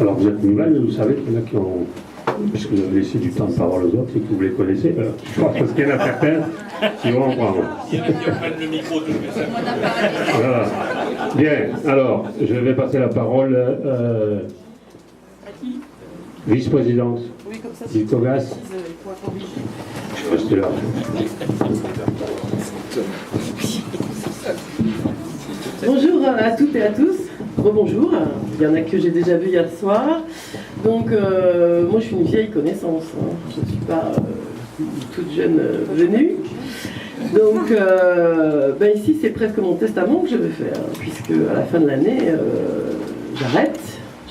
Alors vous êtes nouvelle, mais vous savez qu'il y en a qui ont, puisque vous avez laissé du temps de parole aux autres et que vous les connaissez, alors, je crois qu'il y en a certains qui vont en prendre. Il y en a qui prennent le micro de Voilà. Bien, alors, je vais passer la parole vice-présidente du COGAS. Je reste là. Bonjour à toutes et à tous. Rebonjour. Il y en a que j'ai déjà vu hier soir. Donc, moi, je suis une vieille connaissance. Hein. Je ne suis pas toute jeune venue. Donc, ici, c'est presque mon testament que je vais faire, puisque à la fin de l'année, j'arrête.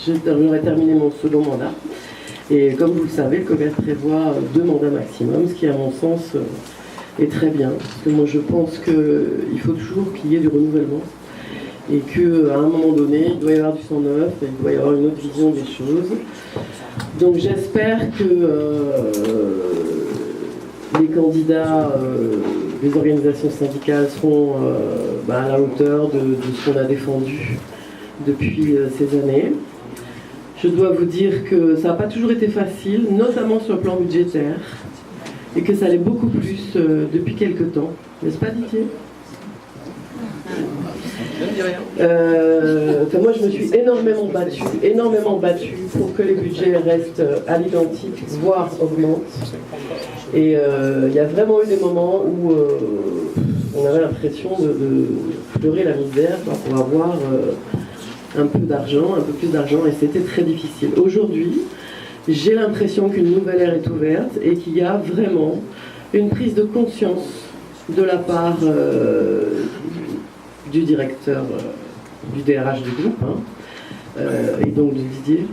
J'aurai terminé mon second mandat. Et comme vous le savez, le COGAS prévoit 2 mandats maximum, ce qui, à mon sens, est très bien. Parce que moi, je pense qu'il faut toujours qu'il y ait du renouvellement. Et qu'à un moment donné, il doit y avoir du sang neuf, et il doit y avoir une autre vision des choses. Donc j'espère que les candidats des organisations syndicales seront à la hauteur de ce qu'on a défendu depuis ces années. Je dois vous dire que ça n'a pas toujours été facile, notamment sur le plan budgétaire, et que ça l'est beaucoup plus depuis quelques temps. N'est-ce pas, Didier ? Moi je me suis énormément battue pour que les budgets restent à l'identique, voire augmentent. Et il y a vraiment eu des moments où on avait l'impression de pleurer la misère pour avoir un peu d'argent, un peu plus d'argent, et c'était très difficile. Aujourd'hui, j'ai l'impression qu'une nouvelle ère est ouverte et qu'il y a vraiment une prise de conscience de la part du directeur du DRH du groupe, et donc de Didier,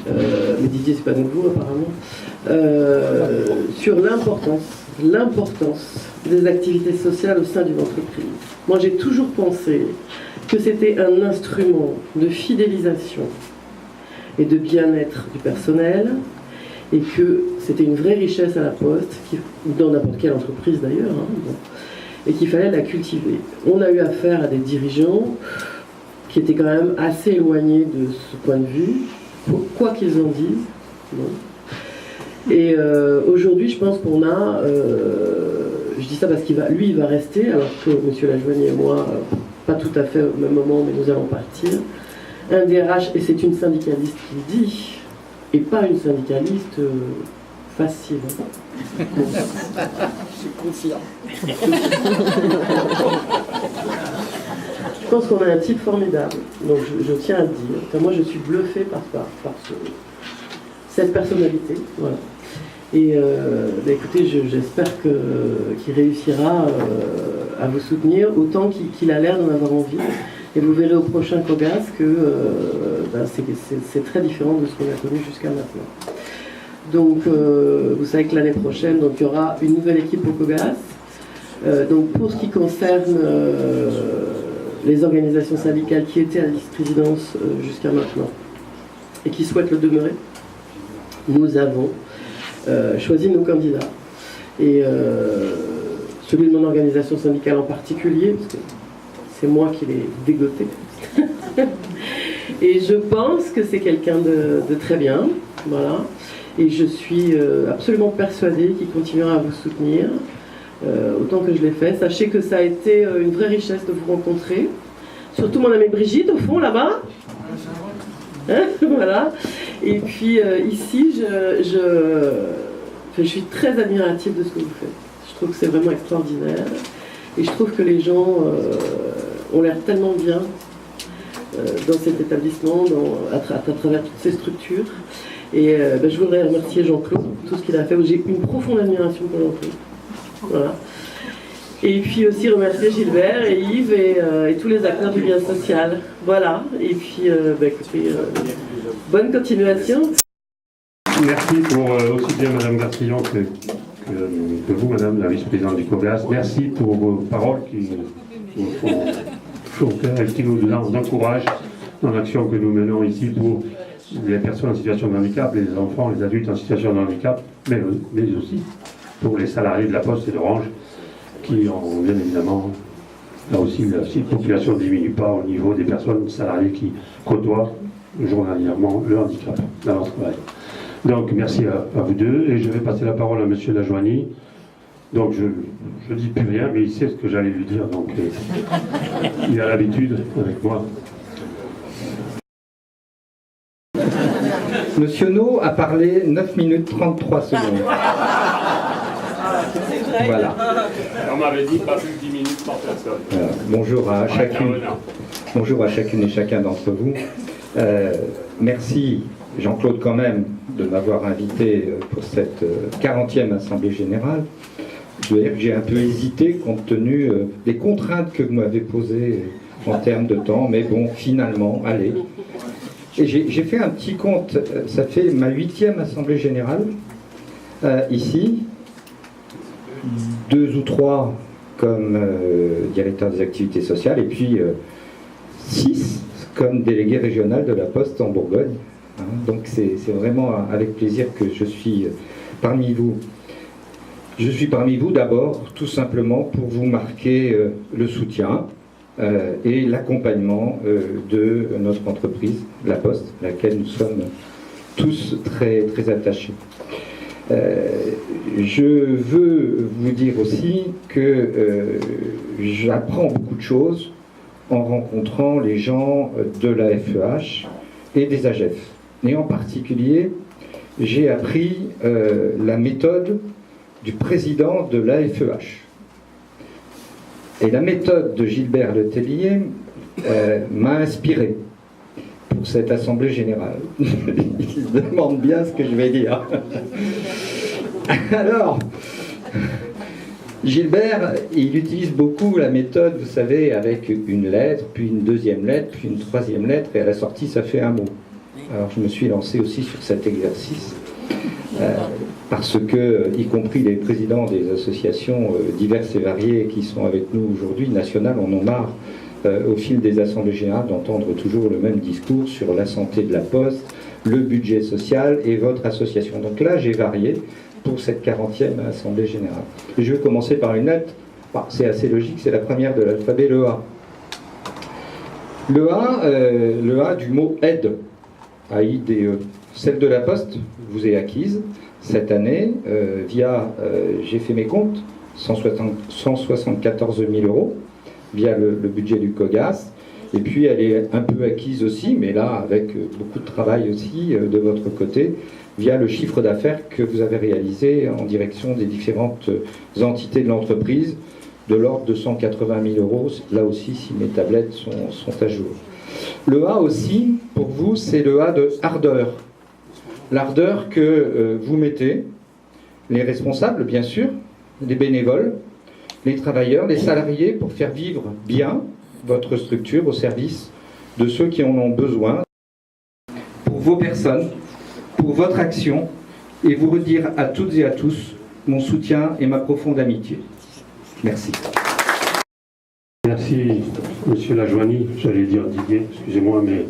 mais Didier c'est pas nouveau apparemment, sur l'importance des activités sociales au sein d'une entreprise. Moi j'ai toujours pensé que c'était un instrument de fidélisation et de bien-être du personnel, et que c'était une vraie richesse à la Poste, dans n'importe quelle entreprise d'ailleurs, et qu'il fallait la cultiver. On a eu affaire à des dirigeants qui étaient quand même assez éloignés de ce point de vue, quoi qu'ils en disent. Bon. Et aujourd'hui, je pense qu'on a, je dis ça parce qu'il va rester, alors que M. Lajoigny et moi, pas tout à fait au même moment, mais nous allons partir. Un DRH, et c'est une syndicaliste qui le dit, et pas une syndicaliste facile. Je suis confiant. Je pense qu'on a un type formidable, donc je tiens à le dire. Enfin, moi, je suis bluffé par cette personnalité. Voilà. Et écoutez, j'espère qu'il réussira à vous soutenir autant qu'il a l'air d'en avoir envie. Et vous verrez au prochain COGAS que c'est très différent de ce qu'on a connu jusqu'à maintenant. Donc, vous savez que l'année prochaine, donc, il y aura une nouvelle équipe au COGAS. Donc, pour ce qui concerne les organisations syndicales qui étaient à la vice-présidence jusqu'à maintenant et qui souhaitent le demeurer, nous avons choisi nos candidats. Et celui de mon organisation syndicale en particulier, parce que c'est moi qui l'ai dégoté. Et je pense que c'est quelqu'un de très bien. Voilà. Et je suis absolument persuadée qu'il continuera à vous soutenir autant que je l'ai fait. Sachez que ça a été une vraie richesse de vous rencontrer. Surtout mon amie Brigitte, au fond, là-bas. Hein, voilà. Et puis ici, je suis très admirative de ce que vous faites. Je trouve que c'est vraiment extraordinaire. Et je trouve que les gens ont l'air tellement bien dans cet établissement, à travers toutes ces structures. Et je voudrais remercier Jean-Claude pour tout ce qu'il a fait. J'ai une profonde admiration pour Jean-Claude. Voilà. Et puis aussi remercier Gilbert et Yves et tous les acteurs du lien social. Voilà. Et puis, écoutez, bonne continuation. Merci pour aussi bien Madame Garcillon que vous, Madame la vice-présidente du COGAS. Merci pour vos paroles qui nous font chaud au cœur et qui nous encouragent dans l'action que nous menons ici pour les personnes en situation de handicap, les enfants, les adultes en situation de handicap, mais aussi pour les salariés de la Poste et d'Orange qui ont bien évidemment, là aussi, la population ne diminue pas au niveau des personnes salariées qui côtoient journalièrement le handicap dans leur travail. Donc merci à vous deux, et je vais passer la parole à M. Lajoigny. Donc je ne dis plus rien, mais il sait ce que j'allais lui dire, donc il a l'habitude avec moi. Monsieur No a parlé 9 minutes 33 secondes. Voilà. On m'avait dit pas plus de 10 minutes par personne. Bonjour à chacune et chacun d'entre vous. Merci Jean-Claude quand même de m'avoir invité pour cette 40e Assemblée Générale. Je dois dire que j'ai un peu hésité compte tenu des contraintes que vous m'avez posées en termes de temps, mais bon, finalement, allez. Et j'ai fait un petit compte, ça fait ma 8e Assemblée Générale, ici, 2 ou 3 comme directeur des activités sociales, et puis 6 comme délégué régional de la Poste en Bourgogne. Hein, donc c'est vraiment avec plaisir que je suis parmi vous. Je suis parmi vous d'abord tout simplement pour vous marquer le soutien et l'accompagnement de notre entreprise, la Poste, à laquelle nous sommes tous très, très attachés. Je veux vous dire aussi que j'apprends beaucoup de choses en rencontrant les gens de la FEH et des AGEF. Et en particulier, j'ai appris la méthode du président de l'AFEH. Et la méthode de Gilbert Letellier m'a inspiré pour cette Assemblée Générale. Il se demande bien ce que je vais dire. Alors, Gilbert, il utilise beaucoup la méthode, vous savez, avec une lettre, puis une deuxième lettre, puis une troisième lettre, et à la sortie, ça fait un mot. Alors, je me suis lancé aussi sur cet exercice. Parce que, y compris les présidents des associations diverses et variées qui sont avec nous aujourd'hui, nationales, en ont marre, au fil des assemblées générales, d'entendre toujours le même discours sur la santé de la Poste, le budget social et votre association. Donc là, j'ai varié pour cette 40e assemblée générale. Et je vais commencer par une lettre, c'est assez logique, c'est la première de l'alphabet, le A. Le A du mot aide, A-I-D-E. Celle de la Poste vous est acquise cette année via, j'ai fait mes comptes, 174 000 euros via le budget du COGAS. Et puis elle est un peu acquise aussi, mais là avec beaucoup de travail aussi de votre côté, via le chiffre d'affaires que vous avez réalisé en direction des différentes entités de l'entreprise, de l'ordre de 180 000 euros, là aussi si mes tablettes sont à jour. Le A aussi, pour vous, c'est le A de ardeur. L'ardeur que vous mettez, les responsables bien sûr, les bénévoles, les travailleurs, les salariés, pour faire vivre bien votre structure au service de ceux qui en ont besoin, pour vos personnes, pour votre action, et vous redire à toutes et à tous mon soutien et ma profonde amitié. Merci. Merci, Monsieur Lajoigny, j'allais dire Didier, excusez-moi, mais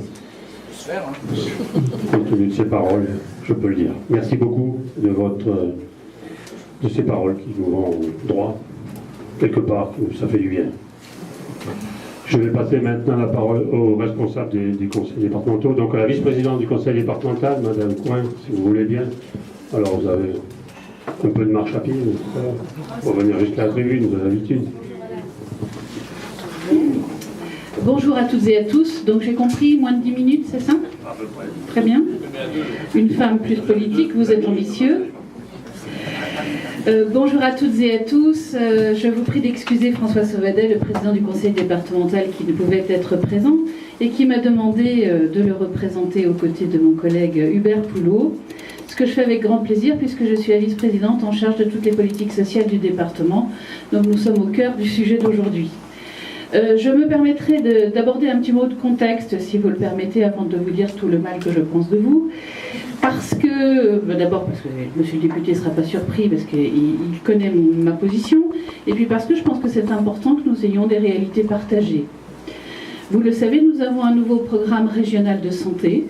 compte tenu de ces paroles, je peux le dire. Merci beaucoup de ces paroles qui vous vont droit, quelque part, ça fait du bien. Je vais passer maintenant la parole aux responsables des conseils départementaux, donc à la vice-présidente du conseil départemental, Madame Coin, si vous voulez bien. Alors vous avez un peu de marche à pied, pour venir jusqu'à la tribune, vous avez l'habitude. Bonjour à toutes et à tous. Donc j'ai compris, moins de 10 minutes, c'est ça? À peu près. Très bien. Une femme plus politique, vous êtes ambitieux. Bonjour à toutes et à tous. Je vous prie d'excuser François Sauvadet, le président du conseil départemental qui ne pouvait être présent et qui m'a demandé de le représenter aux côtés de mon collègue Hubert Poulot. Ce que je fais avec grand plaisir puisque je suis la vice-présidente en charge de toutes les politiques sociales du département. Donc nous sommes au cœur du sujet d'aujourd'hui. Je me permettrai d'aborder un petit mot de contexte, si vous le permettez, avant de vous dire tout le mal que je pense de vous. Parce que, d'abord parce que monsieur le député ne sera pas surpris, parce qu'il connaît ma position, et puis parce que je pense que c'est important que nous ayons des réalités partagées. Vous le savez, nous avons un nouveau programme régional de santé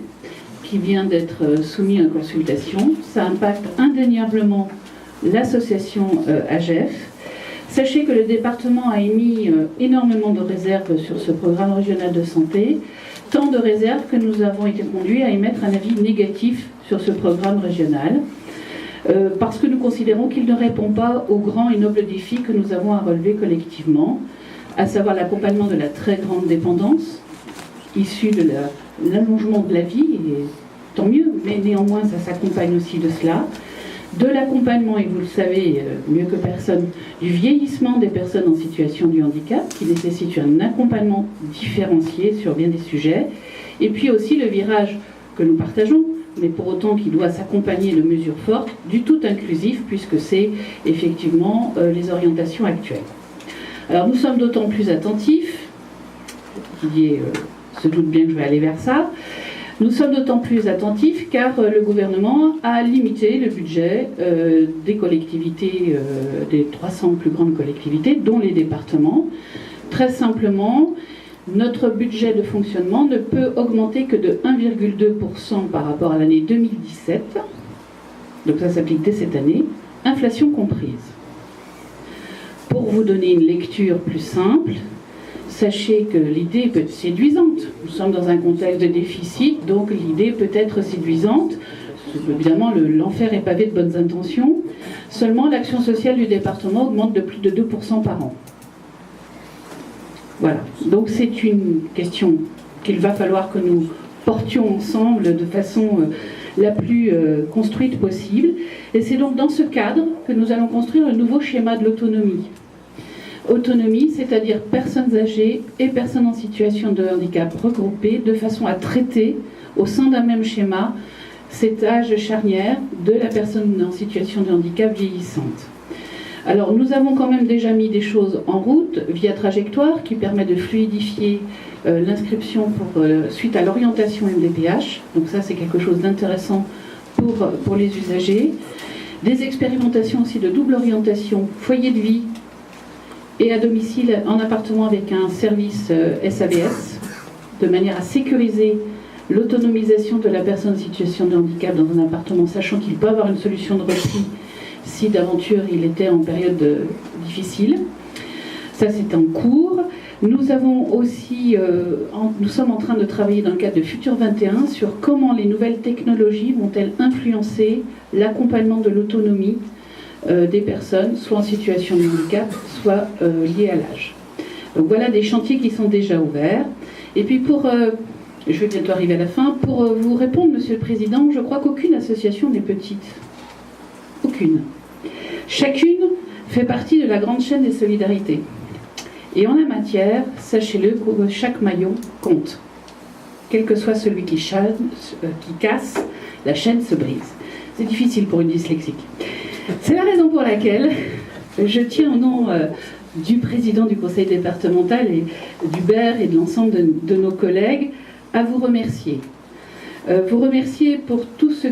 qui vient d'être soumis à consultation. Ça impacte indéniablement l'association AGEF. Sachez que le département a émis énormément de réserves sur ce programme régional de santé tant de réserves que nous avons été conduits à émettre un avis négatif sur ce programme régional, parce que nous considérons qu'il ne répond pas aux grands et nobles défis que nous avons à relever collectivement, à savoir l'accompagnement de la très grande dépendance, issue de l'allongement de la vie, et tant mieux, mais néanmoins ça s'accompagne aussi de cela, de l'accompagnement, et vous le savez mieux que personne, du vieillissement des personnes en situation de handicap, qui nécessite un accompagnement différencié sur bien des sujets, et puis aussi le virage que nous partageons, mais pour autant qui doit s'accompagner de mesures fortes, du tout inclusif, puisque c'est effectivement les orientations actuelles. Alors nous sommes d'autant plus attentifs, Didier se doute bien que je vais aller vers ça, nous sommes d'autant plus attentifs car le gouvernement a limité le budget des collectivités, des 300 plus grandes collectivités, dont les départements. Très simplement, notre budget de fonctionnement ne peut augmenter que de 1,2% par rapport à l'année 2017. Donc ça s'applique dès cette année, inflation comprise. Pour vous donner une lecture plus simple, sachez que l'idée peut être séduisante. Nous sommes dans un contexte de déficit, donc l'idée peut être séduisante. Évidemment, l'enfer est pavé de bonnes intentions. Seulement, l'action sociale du département augmente de plus de 2% par an. Voilà. Donc c'est une question qu'il va falloir que nous portions ensemble de façon la plus construite possible. Et c'est donc dans ce cadre que nous allons construire le nouveau schéma de l'autonomie. Autonomie, c'est-à-dire personnes âgées et personnes en situation de handicap regroupées de façon à traiter au sein d'un même schéma cet âge charnière de la personne en situation de handicap vieillissante. Alors nous avons quand même déjà mis des choses en route via Trajectoire qui permet de fluidifier l'inscription suite à l'orientation MDPH. Donc ça c'est quelque chose d'intéressant pour les usagers. Des expérimentations aussi de double orientation, foyer de vie et à domicile en appartement avec un service SAVS, de manière à sécuriser l'autonomisation de la personne en situation de handicap dans un appartement, sachant qu'il peut avoir une solution de repli si d'aventure il était en période difficile. Ça c'est en cours. Nous avons aussi, nous sommes en train de travailler dans le cadre de Futur 21 sur comment les nouvelles technologies vont-elles influencer l'accompagnement de l'autonomie des personnes, soit en situation de handicap, soit liées à l'âge. Donc voilà des chantiers qui sont déjà ouverts. Et puis je vais bientôt arriver à la fin, pour vous répondre, Monsieur le Président, je crois qu'aucune association n'est petite. Aucune. Chacune fait partie de la grande chaîne des solidarités. Et en la matière, sachez-le, que chaque maillon compte. Quel que soit celui qui casse, la chaîne se brise. C'est difficile pour une dyslexique. C'est la raison pour laquelle je tiens au nom du président du conseil départemental et d'Hubert et de l'ensemble de nos collègues à vous remercier. Vous remercier pour tout ce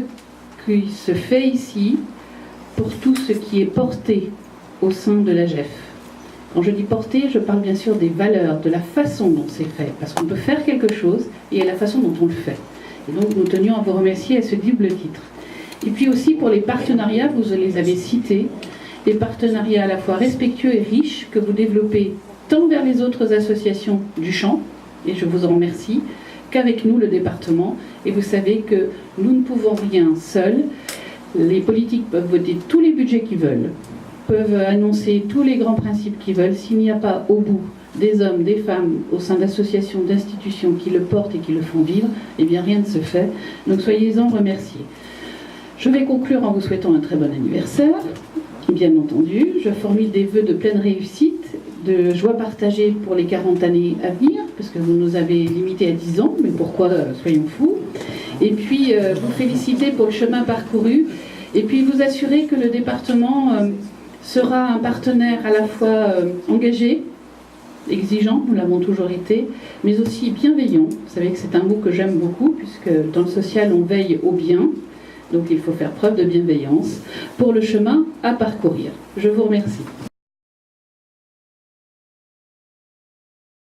qui se fait ici, pour tout ce qui est porté au sein de l'AGEF. Quand je dis porté, je parle bien sûr des valeurs, de la façon dont c'est fait, parce qu'on peut faire quelque chose et à la façon dont on le fait. Et donc nous tenions à vous remercier à ce double titre. Et puis aussi pour les partenariats, vous les avez cités, des partenariats à la fois respectueux et riches que vous développez tant vers les autres associations du champ, et je vous en remercie, qu'avec nous, le département. Et vous savez que nous ne pouvons rien seuls. Les politiques peuvent voter tous les budgets qu'ils veulent, peuvent annoncer tous les grands principes qu'ils veulent. S'il n'y a pas au bout des hommes, des femmes, au sein d'associations, d'institutions qui le portent et qui le font vivre, eh bien rien ne se fait. Donc soyez-en remerciés. Je vais conclure en vous souhaitant un très bon anniversaire, bien entendu. Je formule des vœux de pleine réussite, de joie partagée pour les 40 années à venir, parce que vous nous avez limité à 10 ans, mais pourquoi, soyons fous. Et puis vous féliciter pour le chemin parcouru, et puis vous assurer que le département sera un partenaire à la fois engagé, exigeant, nous l'avons toujours été, mais aussi bienveillant. Vous savez que c'est un mot que j'aime beaucoup, puisque dans le social on veille au bien. Donc il faut faire preuve de bienveillance pour le chemin à parcourir. Je vous remercie.